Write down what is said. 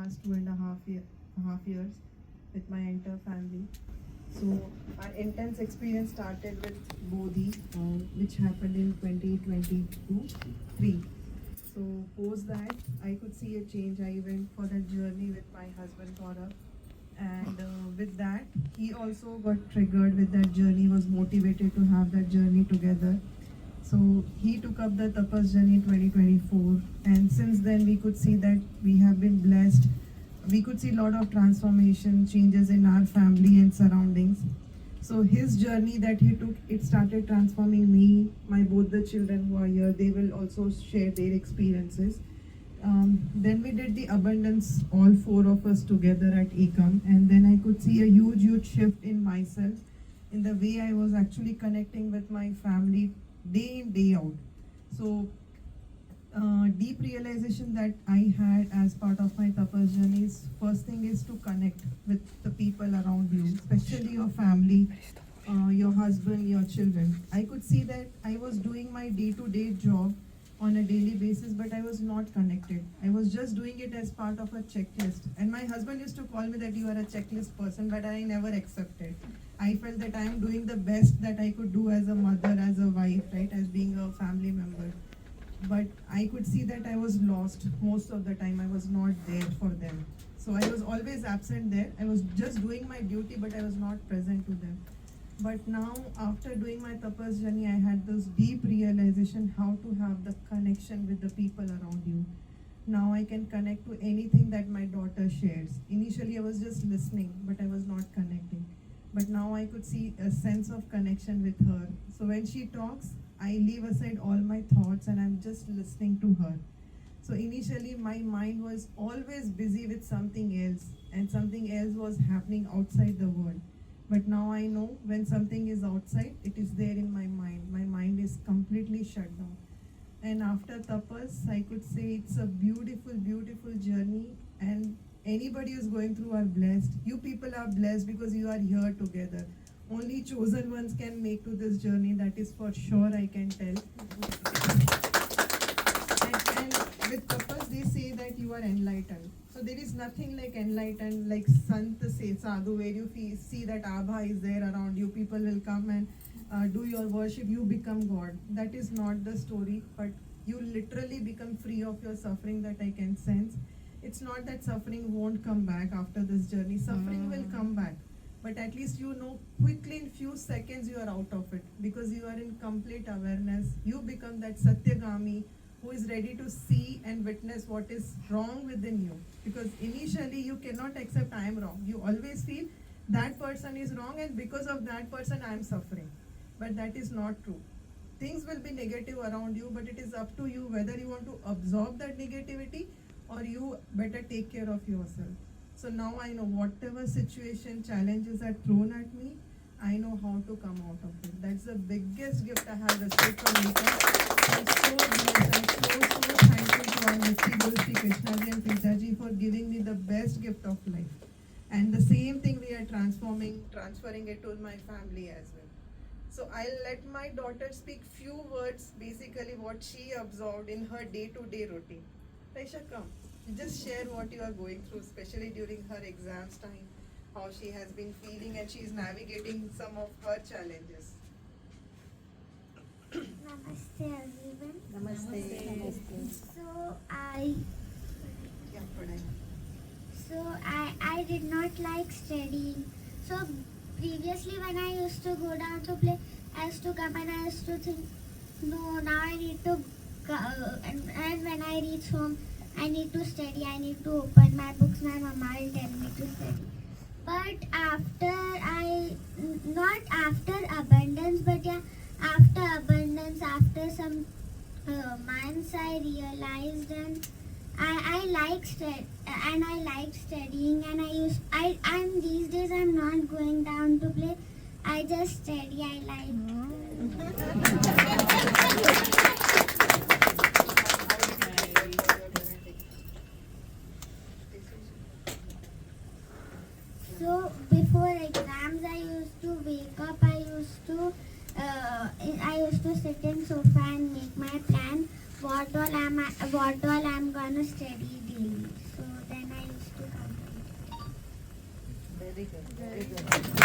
past 2.5 years with my entire family. So our intense experience started with Bodhi, which happened in 2022-3. So post that, I could see a change. I went for that journey with my husband Gaurav, and with that, he also got triggered with that journey. Was motivated to have that journey together. So he took up the Tapas journey in 2024, and since then we could see that we have been blessed. We could see a lot of transformation, changes in our family and surroundings. So his journey that he took, it started transforming me, my both the children who are here. They will also share their experiences. Then we did the abundance, all four of us together at Ekam, and then I could see a huge shift in myself, in the way I was actually connecting with my family day in, day out. So deep realization that I had as part of my tapas journey is, first thing is to connect with the people around you, especially your family, your husband, your children. I could see that I was doing my day-to-day job on a daily basis, but I was not connected. I was just doing it as part of a checklist. And my husband used to call me that you are a checklist person, but I never accepted. I felt that I am doing the best that I could do as a mother, as a wife, right, as being a family member. But I could see that I was lost most of the time. I was not there for them. So I was always absent there. I was just doing my duty, but I was not present to them. But now, after doing my tapas journey, I had this deep realization how to have the connection with the people around you. Now I can connect to anything that my daughter shares. Initially, I was just listening, but I was not connecting. But now I could see a sense of connection with her. So when she talks, I leave aside all my thoughts and I'm just listening to her. So initially, my mind was always busy with something else, and something else was happening outside the world. But now I know when something is outside, it is there in my mind. My mind is completely shut down. And after tapas, I could say it's a beautiful journey. And anybody who's going through are blessed. You people are blessed because you are here together. Only chosen ones can make to this journey. That is for sure, I can tell. And with tapas, they say that you are enlightened. So there is nothing like enlightened, like Sant say, sadhu, where you see that Abha is there around you. People will come and do your worship. You become God. That is not the story, but you literally become free of your suffering that I can sense. It's not that suffering won't come back after this journey. Suffering will come back. But at least you know quickly in few seconds you are out of it because you are in complete awareness. You become that Satyagami who is ready to see and witness what is wrong within you. Because initially you cannot accept I am wrong. You always feel that person is wrong and because of that person I am suffering. But that is not true. Things will be negative around you, but it is up to you whether you want to absorb that negativity or you better take care of yourself. So now I know whatever situation, challenges are thrown at me, I know how to come out of it. That's the biggest gift I have received from Nika. I'm so blessed. I'm so thankful to our Nifty Guru Sri Krishnaji and Pritaji for giving me the best gift of life. And the same thing we are transferring it to my family as well. So I'll let my daughter speak few words, basically what she absorbed in her day-to-day routine. Raisha, come. Just share what you are going through, especially during her exams time, how she has been feeling and she is navigating some of her challenges. Namaste everyone. Namaste. Namaste. So I Yeah, Pranay. I did not like studying. So previously when I used to go down to play, I used to come and I used to think, no, now I need to go, and when I reach home, I need to study. I need to open my books. My mama will tell me to study. But not after abundance, but yeah, after abundance, after some months, I realized and I liked studying and I'm these days I'm not going down to play. I just study. I like. So before exams, I used to wake up. I used to sit in sofa and make my plan. What all I'm gonna study daily. So then I used to Very good. Very good.